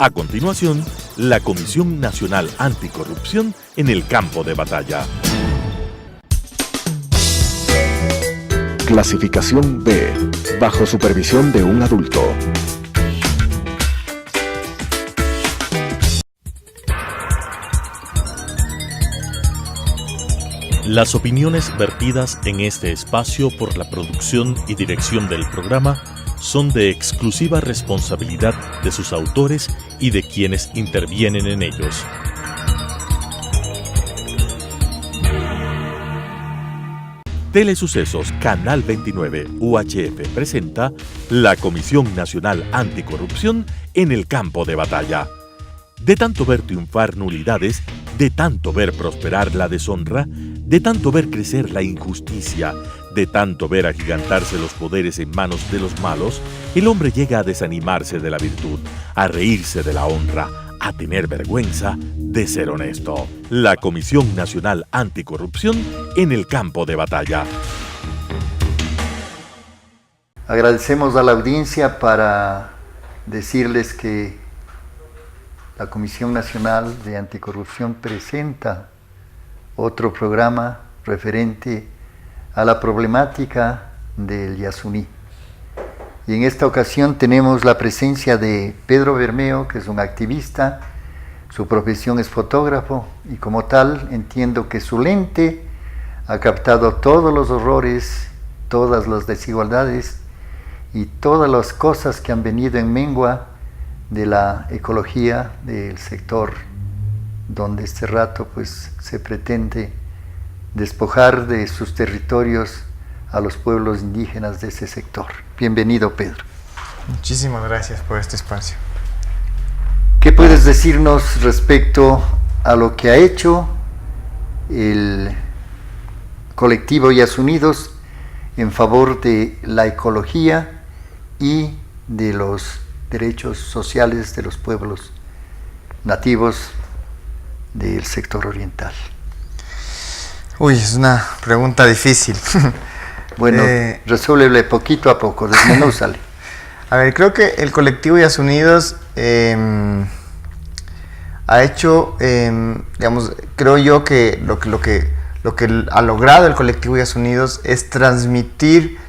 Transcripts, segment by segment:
A continuación, la Comisión Nacional Anticorrupción en el campo de batalla. Clasificación B, bajo supervisión de un adulto. Las opiniones vertidas en este espacio por la producción y dirección del programa son de exclusiva responsabilidad de sus autores y de quienes intervienen en ellos. Telesucesos Canal 29 UHF presenta la Comisión Nacional Anticorrupción en el campo de batalla. De tanto ver triunfar nulidades, de tanto ver prosperar la deshonra, de tanto ver crecer la injusticia, de tanto ver agigantarse los poderes en manos de los malos, el hombre llega a desanimarse de la virtud, a reírse de la honra, a tener vergüenza de ser honesto. La Comisión Nacional Anticorrupción en el campo de batalla. Agradecemos a la audiencia para decirles que la Comisión Nacional de Anticorrupción presenta otro programa referente a la problemática del Yasuní. Y en esta ocasión tenemos la presencia de Pedro Bermeo, que es un activista, su profesión es fotógrafo y como tal entiendo que su lente ha captado todos los horrores, todas las desigualdades y todas las cosas que han venido en mengua de la ecología del sector donde este rato pues se pretende despojar de sus territorios a los pueblos indígenas de ese sector. Bienvenido, Pedro. Muchísimas gracias por este espacio. ¿Qué puedes decirnos respecto a lo que ha hecho el colectivo Yasunidos en favor de la ecología y de los derechos sociales de los pueblos nativos del sector oriental? Uy, es una pregunta difícil. Bueno, resuélvele poquito a poco, desmenúzale. A ver, creo que el colectivo Yasunidos ha hecho, digamos, creo yo que lo que ha logrado el colectivo Yasunidos es transmitir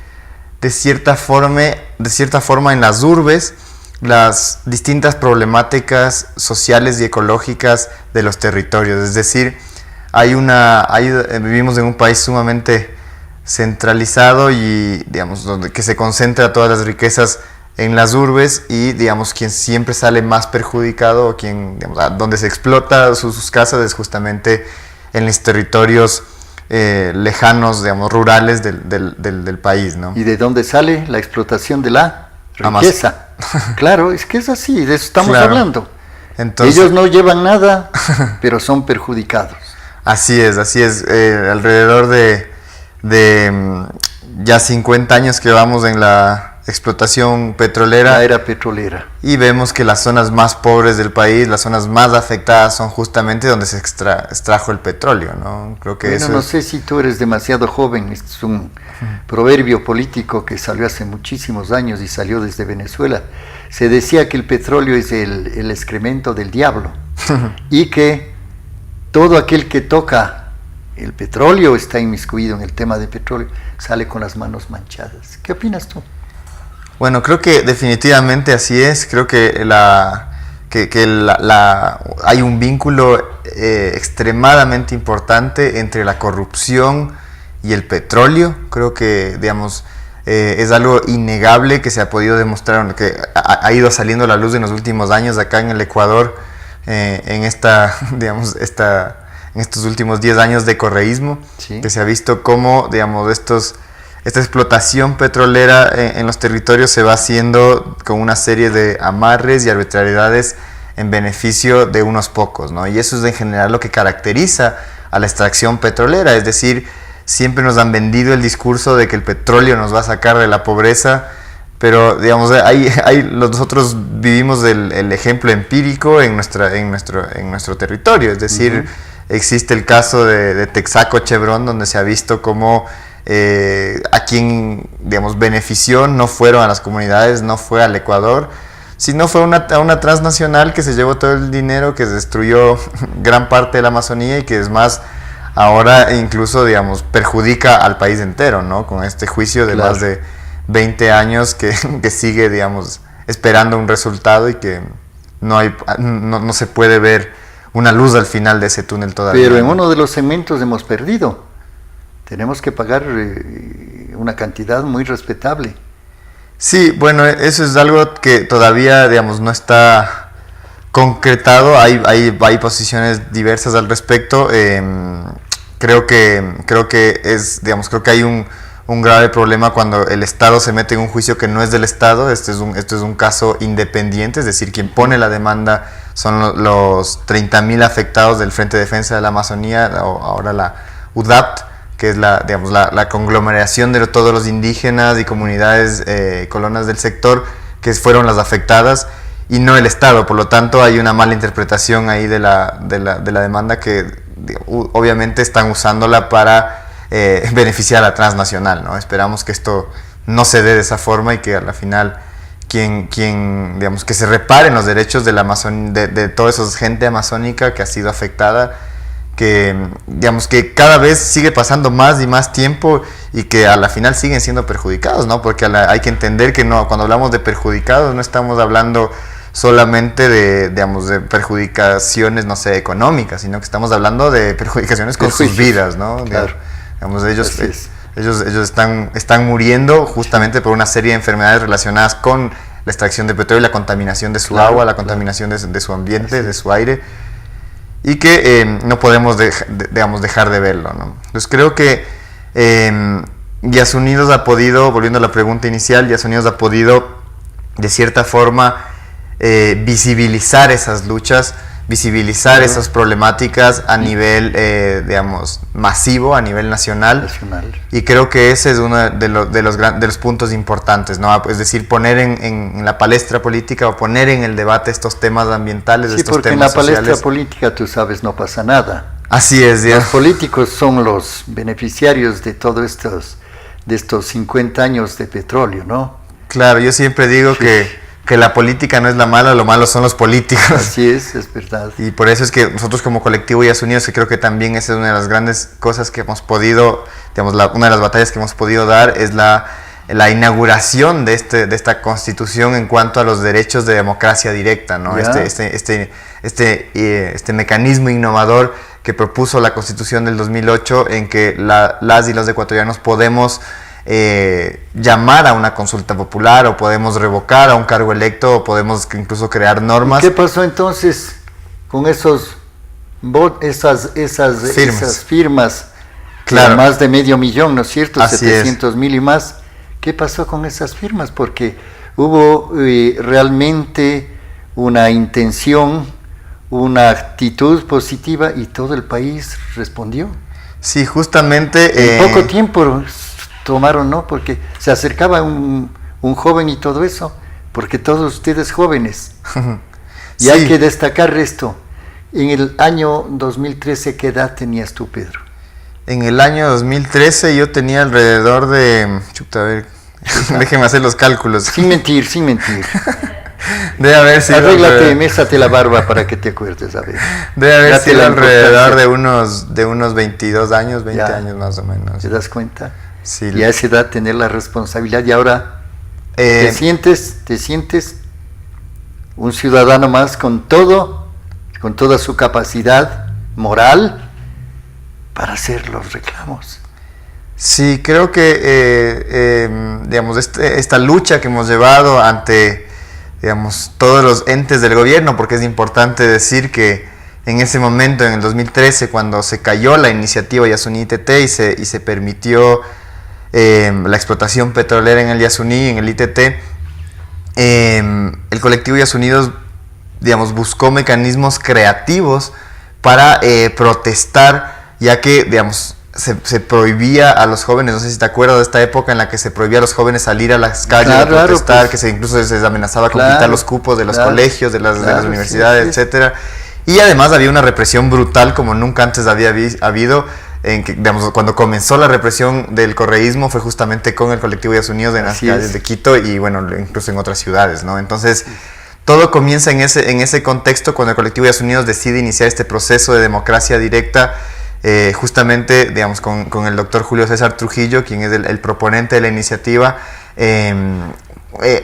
de cierta forma en las urbes las distintas problemáticas sociales y ecológicas de los territorios. Es decir, vivimos en un país sumamente centralizado y, digamos, que se concentra todas las riquezas en las urbes y, digamos, quien siempre sale más perjudicado o donde se explota sus casas es justamente en los territorios lejanos, digamos, rurales del país, ¿no? ¿Y de dónde sale la explotación de la riqueza? Claro, es que es así, de eso estamos hablando. Entonces, ellos no llevan nada, pero son perjudicados. Así es. Alrededor de ya 50 años que vamos en la explotación petrolera. La era petrolera. Y vemos que las zonas más pobres del país, las zonas más afectadas son justamente donde se extrajo el petróleo, ¿no? Creo que no sé si tú eres demasiado joven, este es un proverbio político que salió hace muchísimos años y salió desde Venezuela. Se decía que el petróleo es el excremento del diablo y que todo aquel que toca el petróleo está inmiscuido en el tema de petróleo, sale con las manos manchadas. ¿Qué opinas tú? Bueno, creo que definitivamente así es. Creo que hay un vínculo extremadamente importante entre la corrupción y el petróleo. Creo que, digamos, es algo innegable que se ha podido demostrar, que ha ido saliendo a la luz en los últimos años acá en el Ecuador, en estos últimos 10 años de correísmo, ¿sí? Que se ha visto cómo, digamos, esta explotación petrolera en los territorios se va haciendo con una serie de amarres y arbitrariedades en beneficio de unos pocos, ¿no? Y eso es en general lo que caracteriza a la extracción petrolera, es decir, siempre nos han vendido el discurso de que el petróleo nos va a sacar de la pobreza, pero, digamos, nosotros vivimos el ejemplo empírico en nuestro territorio, es decir, existe el caso de Texaco Chevron, donde se ha visto cómo a quien, digamos, benefició no fueron a las comunidades, no fue al Ecuador, sino fue una transnacional que se llevó todo el dinero, que destruyó gran parte de la Amazonía y que es más, ahora incluso, digamos, perjudica al país entero, ¿no? Con este juicio de más de 20 años que sigue, digamos, esperando un resultado y que no se puede ver una luz al final de ese túnel todavía. Pero en uno de los segmentos hemos perdido. Tenemos que pagar una cantidad muy respetable. Sí, bueno, eso es algo que todavía, digamos, no está concretado. Hay posiciones diversas al respecto. Creo que hay un grave problema cuando el Estado se mete en un juicio que no es del Estado. Este es un caso independiente, es decir, quien pone la demanda son los 30.000 afectados del Frente de Defensa de la Amazonía, ahora la UDAPT, que es la conglomeración de todos los indígenas y comunidades colonas del sector, que fueron las afectadas, y no el Estado. Por lo tanto, hay una mala interpretación ahí de la demanda que obviamente están usándola para beneficiar a la transnacional, ¿no? Esperamos que esto no se dé de esa forma y que a la final que se reparen los derechos de toda esa gente amazónica que ha sido afectada, que cada vez sigue pasando más y más tiempo y que a la final siguen siendo perjudicados, ¿no? Porque hay que entender que cuando hablamos de perjudicados no estamos hablando solamente de perjudicaciones, no sé, económicas, sino que estamos hablando de perjudicaciones con sus vidas, ¿no? Claro. Ellos están muriendo justamente por una serie de enfermedades relacionadas con la extracción de petróleo y la contaminación de su agua, la contaminación de su ambiente, de su aire, y que no podemos dejar de verlo, ¿no? Entonces creo que Yasunidos ha podido, volviendo a la pregunta inicial, Yasunidos ha podido de cierta forma visibilizar esas luchas, visibilizar esas problemáticas a nivel, masivo, a nivel nacional. Y creo que ese es uno de los puntos importantes, ¿no? Es decir, poner en la palestra política o poner en el debate estos temas ambientales, estos temas sociales. Sí, porque en la palestra política, tú sabes, no pasa nada. Así es, Los políticos son los beneficiarios de todos estos 50 años de petróleo, ¿no? Claro, yo siempre digo que la política no es la mala, lo malo son los políticos. Así es verdad. Y por eso es que nosotros como colectivo Yasunidos, que creo que también esa es una de las grandes cosas que hemos podido, una de las batallas que hemos podido dar es la inauguración de esta constitución en cuanto a los derechos de democracia directa, ¿no? Este mecanismo innovador que propuso la Constitución del 2008, en que las y los ecuatorianos podemos llamar a una consulta popular, o podemos revocar a un cargo electo, o podemos incluso crear normas. ¿Qué pasó entonces con esas firmas? Claro. Más de 500,000, ¿no es cierto? Así 700,000 y más. ¿Qué pasó con esas firmas? Porque hubo realmente una intención, una actitud positiva y todo el país respondió. Sí, justamente. En poco tiempo tomaron, ¿no? Porque se acercaba un joven y todo eso, porque todos ustedes jóvenes. Y sí, hay que destacar esto. En el año 2013, ¿qué edad tenías tú, Pedro? En el año 2013 yo tenía alrededor de... a ver, déjeme hacer los cálculos. Sin mentir. Debe haber sido... Arréglate, mésate la barba para que te acuerdes, a ver. Debe haber sido alrededor de unos 22 años, 20 años más o menos. ¿Te das cuenta? Sí. Y a esa edad tener la responsabilidad, y ahora te sientes un ciudadano más con toda su capacidad moral para hacer los reclamos. Sí, creo que esta lucha que hemos llevado ante todos los entes del gobierno, porque es importante decir que en ese momento, en el 2013, cuando se cayó la iniciativa Yasuní ITT y se permitió la explotación petrolera en el Yasuní, en el ITT, el colectivo Yasunidos buscó mecanismos creativos para protestar, ya que se prohibía a los jóvenes, no sé si te acuerdas de esta época en la que se prohibía a los jóvenes salir a las calles a protestar, pues, que incluso se les amenazaba con quitar los cupos de los colegios, de las universidades, etcétera. Y además había una represión brutal como nunca antes había habido, en que, cuando comenzó la represión del correísmo fue justamente con el colectivo Yasunidos en las calles de Quito y bueno, incluso en otras ciudades, ¿no? Entonces, todo comienza en ese contexto cuando el colectivo Días Unidos decide iniciar este proceso de democracia directa, justamente, digamos, con el doctor Julio César Trujillo, quien es el proponente de la iniciativa,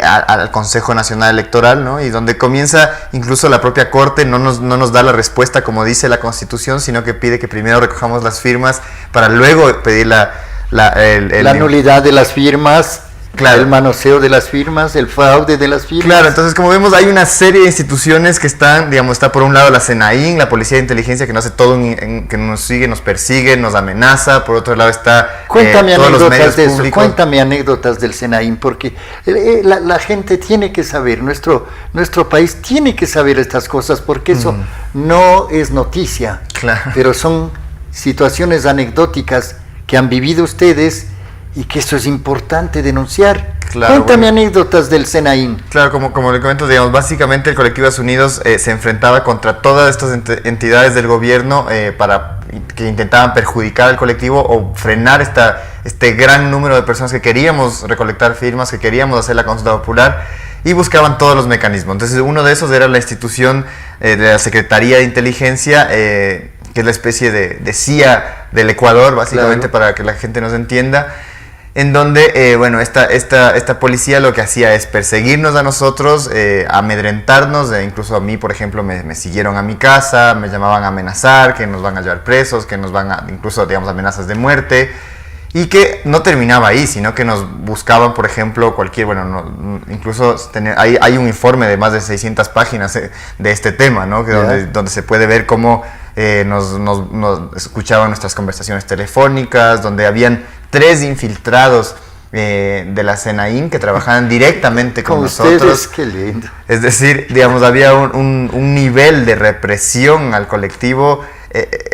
al Consejo Nacional Electoral, ¿no? Y donde comienza incluso la propia Corte, no nos da la respuesta como dice la Constitución, sino que pide que primero recojamos las firmas para luego pedir la nulidad de las firmas. Claro. El manoseo de las firmas, el fraude de las firmas. Claro, entonces como vemos hay una serie de instituciones que están, digamos, está por un lado la SENAIN, la Policía de Inteligencia, que nos hace todo, que nos sigue, nos persigue, nos amenaza. Por otro lado está cuéntame todos los medios anécdotas de eso, públicos. cuéntame anécdotas del SENAIN, porque la gente tiene que saber, nuestro país tiene que saber estas cosas, porque eso no es noticia, Claro. pero son situaciones anecdóticas que han vivido ustedes y que eso es importante denunciar. Claro, Cuéntame bueno. anécdotas del SENAIN. Claro, como le comento, digamos, básicamente el colectivo Días Unidos se enfrentaba contra todas estas entidades del gobierno que intentaban perjudicar al colectivo o frenar este gran número de personas que queríamos recolectar firmas, que queríamos hacer la consulta popular, y buscaban todos los mecanismos. Entonces uno de esos era la institución de la Secretaría de Inteligencia, que es la especie de CIA del Ecuador, básicamente, Claro. para que la gente nos entienda, en donde, bueno, esta policía lo que hacía es perseguirnos a nosotros, amedrentarnos, incluso a mí, por ejemplo, me siguieron a mi casa, me llamaban a amenazar, que nos van a llevar presos, que nos van a, incluso, digamos, amenazas de muerte, y que no terminaba ahí, sino que nos buscaban, por ejemplo, incluso hay un informe de más de 600 páginas de este tema, ¿no? Donde se puede ver cómo nos escuchaban nuestras conversaciones telefónicas, donde habían 3 infiltrados de la SENAIN que trabajaban directamente con nosotros. Ustedes, qué lindo. Es decir, digamos, había un nivel de represión al colectivo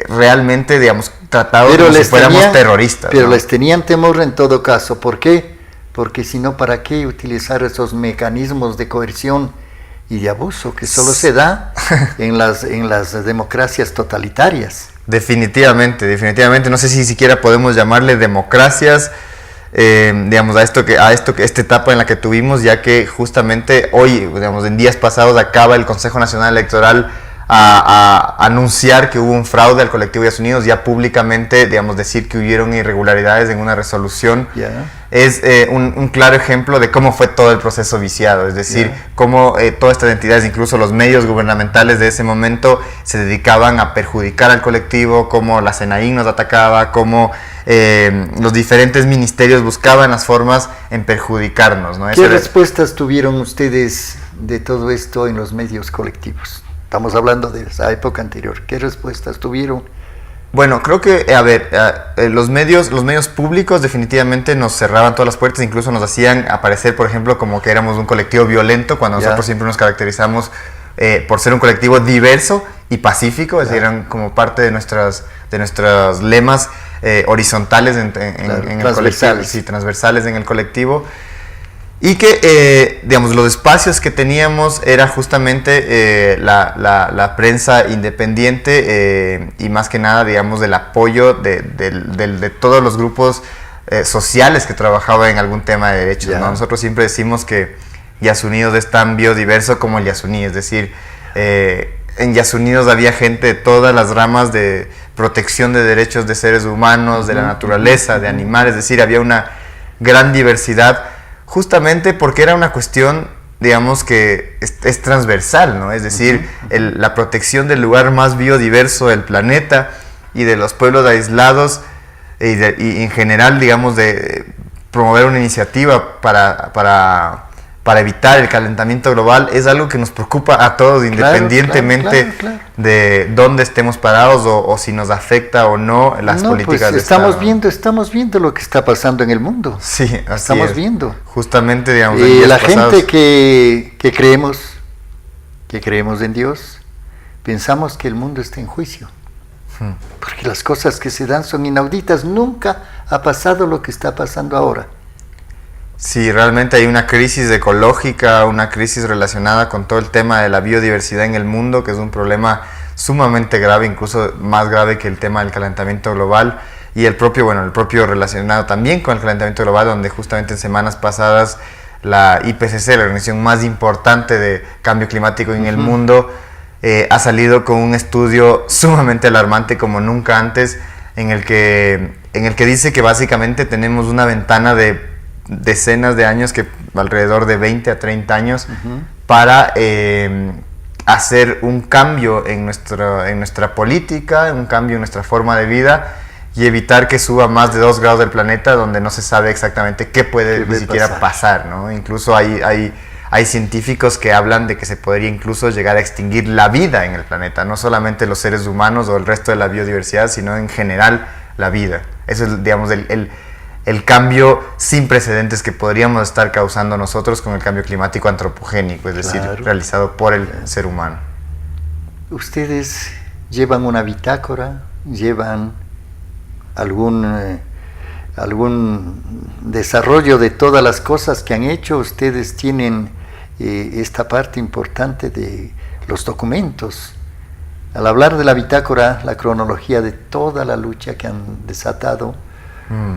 realmente, digamos, tratado como si fuéramos terroristas. Pero ¿no? les tenían temor en todo caso. ¿Por qué? Porque si no, ¿para qué utilizar esos mecanismos de coerción y de abuso que solo se da en las democracias totalitarias? Definitivamente. No sé si siquiera podemos llamarle democracias, digamos, a esta etapa en la que tuvimos, ya que justamente hoy, digamos, en días pasados acaba el Consejo Nacional Electoral a anunciar que hubo un fraude al colectivo Días Unidos, ya públicamente, digamos, decir que hubieron irregularidades en una resolución. Yeah. Es un claro ejemplo de cómo fue todo el proceso viciado, es decir, cómo todas estas entidades, incluso los medios gubernamentales de ese momento, se dedicaban a perjudicar al colectivo, cómo la SENAIN nos atacaba, cómo los diferentes ministerios buscaban las formas en perjudicarnos, ¿no? ¿Qué respuestas tuvieron ustedes de todo esto en los medios colectivos? Estamos hablando de esa época anterior. ¿Qué respuestas tuvieron? Bueno, creo que, los medios públicos definitivamente nos cerraban todas las puertas, incluso nos hacían aparecer, por ejemplo, como que éramos un colectivo violento, cuando nosotros siempre nos caracterizamos por ser un colectivo diverso y pacífico, es decir, eran como parte de nuestros lemas horizontales en el colectivo, sí, transversales en el colectivo. Y que, digamos, los espacios que teníamos era justamente la prensa independiente y más que nada, digamos, del apoyo de todos los grupos sociales que trabajaban en algún tema de derechos, ¿no? Nosotros siempre decimos que Días Unidos es tan biodiverso como el Yasuní, es decir, en Días Unidos había gente de todas las ramas de protección de derechos de seres humanos, de la naturaleza, de animales, es decir, había una gran diversidad, justamente porque era una cuestión, digamos, que es transversal, ¿no? Es decir, la protección del lugar más biodiverso del planeta y de los pueblos aislados y en general, digamos, de promover una iniciativa para evitar el calentamiento global es algo que nos preocupa a todos, independientemente de dónde estemos parados o si nos afecta o no las políticas de estamos Estado. Estamos viendo lo que está pasando en el mundo. Sí, así estamos viendo. Justamente, digamos, la gente que creemos en Dios, pensamos que el mundo está en juicio. Porque las cosas que se dan son inauditas. Nunca ha pasado lo que está pasando ahora. Sí, realmente hay una crisis ecológica, una crisis relacionada con todo el tema de la biodiversidad en el mundo, que es un problema sumamente grave, incluso más grave que el tema del calentamiento global, y el propio relacionado también con el calentamiento global, donde justamente en semanas pasadas la IPCC, la organización más importante de cambio climático en el mundo, ha salido con un estudio sumamente alarmante como nunca antes, en el que dice que básicamente tenemos una ventana de decenas de años, que alrededor de 20 a 30 años, para hacer un cambio en nuestra política, un cambio en nuestra forma de vida, y evitar que suba más de 2 grados del planeta, donde no se sabe exactamente qué puede ni siquiera pasar, ¿no? Incluso hay científicos que hablan de que se podría incluso llegar a extinguir la vida en el planeta, no solamente los seres humanos o el resto de la biodiversidad, sino en general la vida. Eso es, digamos, el cambio sin precedentes que podríamos estar causando nosotros con el cambio climático antropogénico, es decir, realizado por el ser humano. ¿Ustedes llevan una bitácora? ¿Llevan algún desarrollo de todas las cosas que han hecho? ¿Ustedes tienen esta parte importante de los documentos? Al hablar de la bitácora, la cronología de toda la lucha que han desatado,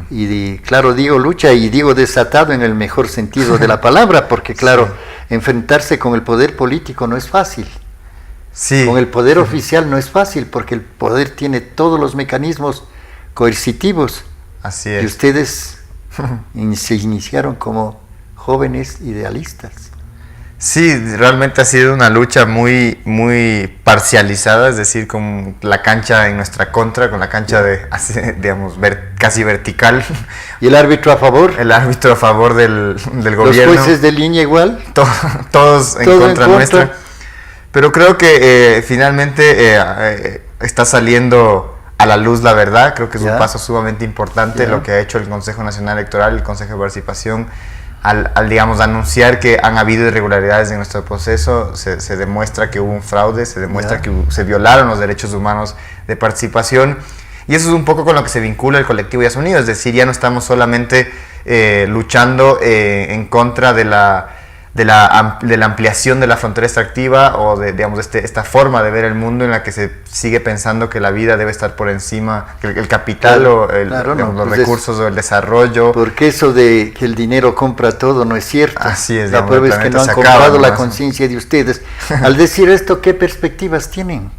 y claro, digo lucha y digo desatado en el mejor sentido de la palabra, porque claro, enfrentarse con el poder político no es fácil. Con el poder oficial no es fácil, porque el poder tiene todos los mecanismos coercitivos. Así es. Y ustedes se iniciaron como jóvenes idealistas. Sí, realmente ha sido una lucha muy, muy parcializada, es decir, con la cancha en nuestra contra, con la cancha digamos, casi vertical. ¿Y el árbitro a favor? El árbitro a favor del gobierno. ¿Los jueces de línea igual? Todos en contra nuestra. Pero creo que finalmente está saliendo a la luz la verdad. Creo que es un paso sumamente importante lo que ha hecho el Consejo Nacional Electoral, el Consejo de Participación, al digamos, anunciar que han habido irregularidades en nuestro proceso. Se demuestra que hubo un fraude, se demuestra que se violaron los derechos humanos de participación, y eso es un poco con lo que se vincula el colectivo Días Unidos, es decir, ya no estamos solamente luchando en contra de la ampliación de la frontera extractiva o de, digamos, esta forma de ver el mundo en la que se sigue pensando que la vida debe estar por encima, que el capital los recursos o el desarrollo. Porque eso de que el dinero compra todo no es cierto. Así es. La prueba es que no han comprado la conciencia de ustedes. Al decir esto, ¿qué perspectivas tienen?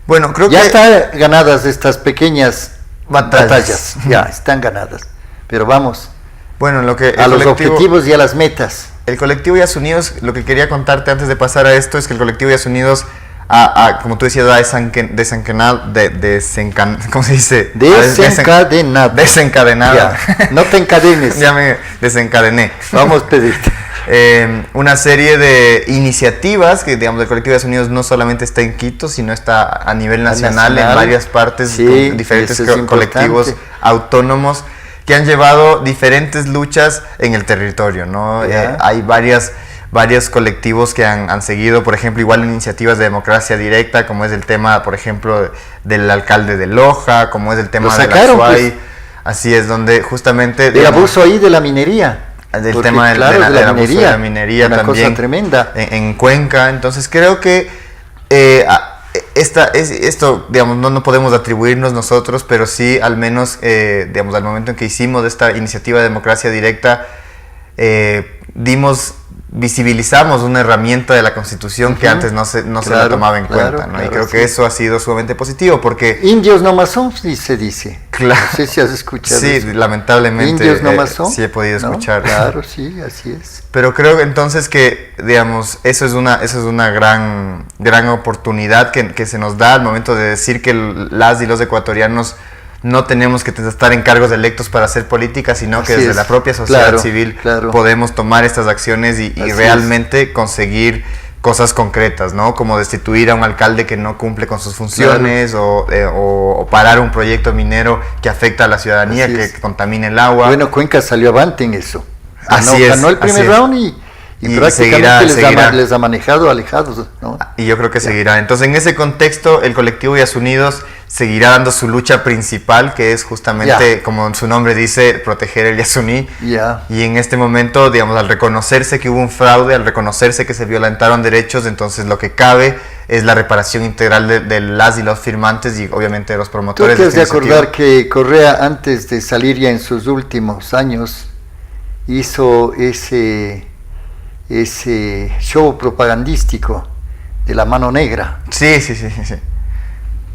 Bueno, creo ya que están ganadas estas pequeñas batallas. Ya están ganadas. Pero vamos a los objetivos y a las metas. El colectivo Días Unidos, lo que quería contarte antes de pasar a esto es que el colectivo Días Unidos, como tú decías, ¿cómo se dice? Desencadenado. Ya, no te encadenes. Ya me desencadené. Vamos a pedirte. Una serie de iniciativas que, digamos, el colectivo Días Unidos no solamente está en Quito, sino está a nivel nacional en varias partes, con diferentes colectivos autónomos que han llevado diferentes luchas en el territorio, ¿no? Hay varios colectivos que han seguido, por ejemplo, igual iniciativas de democracia directa, como es el tema, por ejemplo, del alcalde de Loja, como es el tema de la SUAY, así es, donde justamente... El abuso ahí de la minería. Del tema del abuso de la minería una también, cosa tremenda. En Cuenca. Entonces creo que esto, digamos, no podemos atribuirnos nosotros, pero sí al menos, digamos, al momento en que hicimos esta iniciativa de democracia directa, visibilizamos una herramienta de la Constitución que antes no se la tomaba en cuenta, ¿no? Y creo que eso ha sido sumamente positivo, porque... Indios no más son, se dice. Claro. No sé si has escuchado eso. Lamentablemente. Indios no más son. Sí he podido escuchar. Claro, sí, así es. Pero creo entonces que, digamos, eso es una gran oportunidad que se nos da al momento de decir que las y los ecuatorianos no tenemos que estar en cargos electos para hacer política, sino que desde la propia sociedad civil podemos tomar estas acciones y realmente conseguir cosas concretas, ¿no? Como destituir a un alcalde que no cumple con sus funciones, o parar un proyecto minero que afecta a la ciudadanía, que contamina el agua. Bueno, Cuenca salió avante en eso. Ganó el primer round y prácticamente les ha manejado alejados, ¿no? Y yo creo que seguirá. Entonces, en ese contexto, el colectivo Días Unidos seguirá dando su lucha principal, que es justamente, como su nombre dice, proteger el Yasuní. Y en este momento, digamos, al reconocerse que hubo un fraude, al reconocerse que se violentaron derechos, entonces lo que cabe es la reparación integral de las y los firmantes y obviamente de los promotores. ¿Tú te has de acordar que Correa, antes de salir ya en sus últimos años, hizo ese show propagandístico de la mano negra. Sí.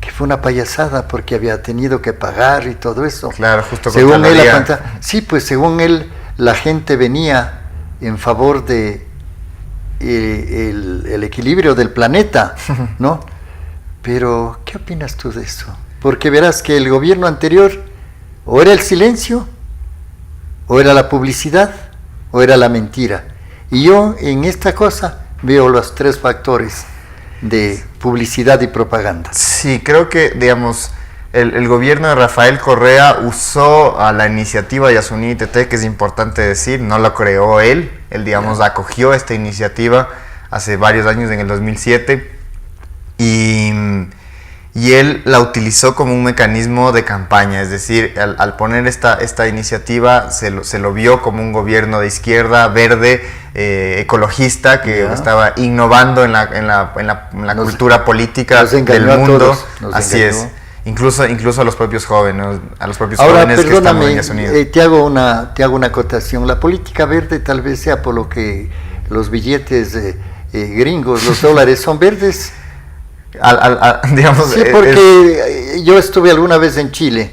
Que fue una payasada porque había tenido que pagar y todo eso. Claro, justo según él, sí, pues según él, la gente venía en favor de el equilibrio del planeta, ¿no? Pero, ¿qué opinas tú de eso? Porque verás que el gobierno anterior o era el silencio, o era la publicidad, o era la mentira. Y yo en esta cosa veo los tres factores de publicidad y propaganda. Sí, creo que, digamos, el gobierno de Rafael Correa usó a la iniciativa Yasuní ITT, que es importante decir, no la creó él, digamos, acogió esta iniciativa hace varios años, en el 2007, y él la utilizó como un mecanismo de campaña, es decir, al poner esta iniciativa se lo vio como un gobierno de izquierda, verde, ecologista, que estaba innovando en la cultura política del mundo. Así es, incluso a los propios jóvenes, jóvenes que estamos en Estados Unidos. Te hago una acotación. La política verde tal vez sea por lo que los billetes gringos, los dólares son verdes. Digamos, sí, porque yo estuve alguna vez en Chile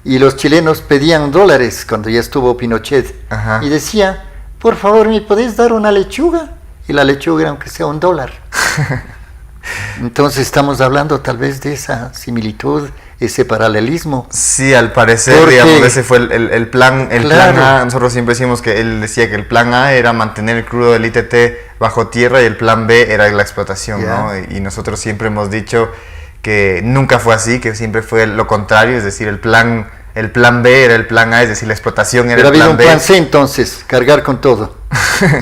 y los chilenos pedían dólares cuando ya estuvo Pinochet. Ajá. Y decía, por favor, ¿me podés dar una lechuga? Y la lechuga era aunque sea $1. Entonces estamos hablando tal vez de esa similitud, ese paralelismo. Sí, al parecer, digamos, ese fue el plan. El claro. Plan A, nosotros siempre decimos que él decía que el plan A era mantener el crudo del ITT bajo tierra y el plan B era la explotación, ¿no? Y nosotros siempre hemos dicho que nunca fue así, que siempre fue lo contrario, es decir, el plan B era el plan A, es decir, la explotación era el plan B. Pero había un plan C entonces, cargar con todo.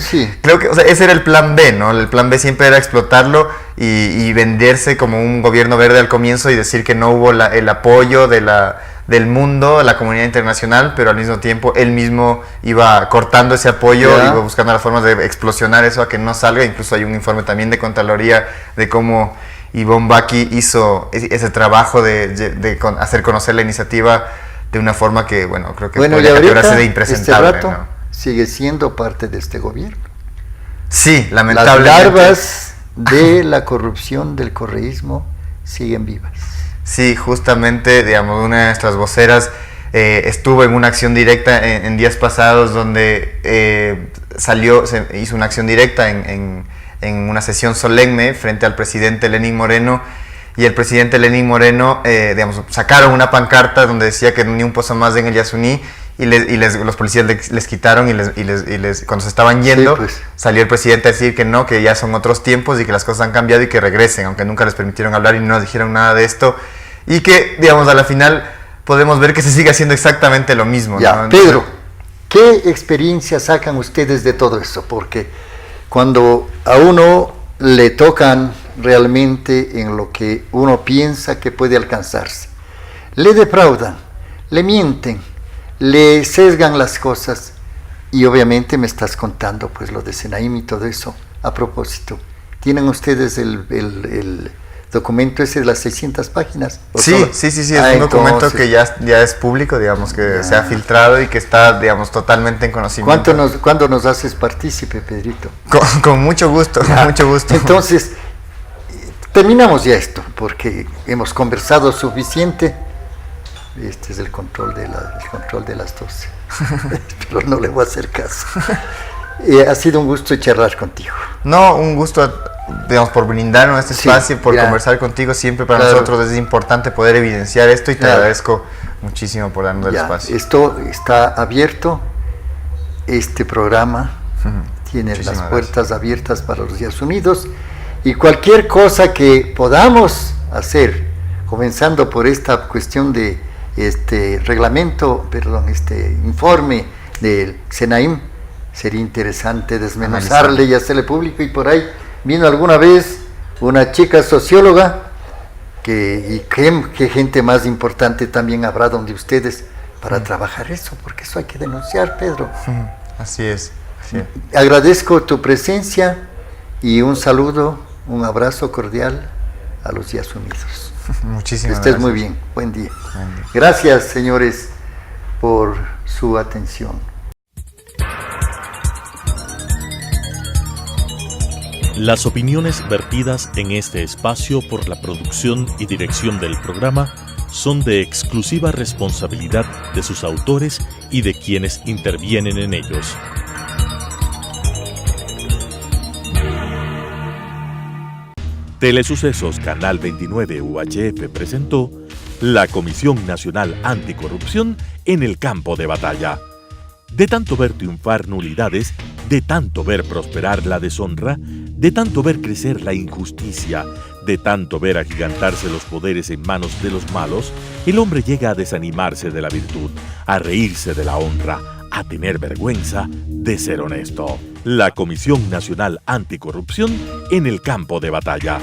Sí. Creo que, o sea, ese era el plan B, ¿no? El plan B siempre era explotarlo y venderse como un gobierno verde al comienzo y decir que no hubo el apoyo del mundo, la comunidad internacional, pero al mismo tiempo él mismo iba cortando ese apoyo, iba buscando las formas de explosionar eso a que no salga. Incluso hay un informe también de Contraloría de cómo Ivonne Baki hizo ese trabajo de hacer conocer la iniciativa de una forma que, bueno, creo que podría categorizarse de impresentable. Este rato, ¿no? Sigue siendo parte de este gobierno. Sí, lamentablemente. Las larvas de la corrupción del correísmo siguen vivas. Sí, justamente, digamos, una de nuestras voceras estuvo en una acción directa en días pasados donde se hizo una acción directa en una sesión solemne frente al presidente Lenín Moreno, y el presidente Lenín Moreno, digamos, sacaron una pancarta donde decía que ni un pozo más en el Yasuní, y los policías les quitaron y cuando se estaban yendo, sí, pues, salió el presidente a decir que no, que ya son otros tiempos y que las cosas han cambiado y que regresen, aunque nunca les permitieron hablar y no nos dijeron nada de esto, y que, digamos, a la final podemos ver que se sigue haciendo exactamente lo mismo, ya, ¿no? Entonces, Pedro, ¿qué experiencia sacan ustedes de todo eso? Porque cuando a uno le tocan realmente en lo que uno piensa que puede alcanzarse, le defraudan, le mienten, le sesgan las cosas, y obviamente me estás contando pues lo de Senaim y todo eso. A propósito, ¿tienen ustedes el documento ese de las 600 páginas? Sí, es un documento que ya es público, digamos, que se ha filtrado y que está, digamos, totalmente en conocimiento. ¿Cuándo nos haces partícipe, Pedrito? Con mucho gusto, con mucho gusto. Entonces, terminamos ya esto, porque hemos conversado suficiente. Este es el control de las 12. Pero no le voy a hacer caso. Ha sido un gusto charlar contigo. No, un gusto, digamos, por brindarnos este espacio, por conversar contigo. Siempre para nosotros es importante poder evidenciar esto, y te agradezco muchísimo por darnos el espacio. Esto está abierto, este programa tiene las puertas abiertas para los Días Unidos, y cualquier cosa que podamos hacer, comenzando por esta cuestión de este informe del Senaim, sería interesante desmenuzarle y hacerle público. Y por ahí vino alguna vez una chica socióloga, y qué gente más importante también habrá donde ustedes para trabajar eso, porque eso hay que denunciar, Pedro. Así es. Agradezco tu presencia y un saludo, un abrazo cordial a los Días Unidos. Muchísimas gracias. Que estés muy bien. Buen día. Gracias, señores, por su atención. Las opiniones vertidas en este espacio por la producción y dirección del programa son de exclusiva responsabilidad de sus autores y de quienes intervienen en ellos. Telesucesos Canal 29 UHF presentó la Comisión Nacional Anticorrupción en el campo de batalla. De tanto ver triunfar nulidades, de tanto ver prosperar la deshonra, de tanto ver crecer la injusticia, de tanto ver agigantarse los poderes en manos de los malos, el hombre llega a desanimarse de la virtud, a reírse de la honra, a tener vergüenza de ser honesto. La Comisión Nacional Anticorrupción en el campo de batalla.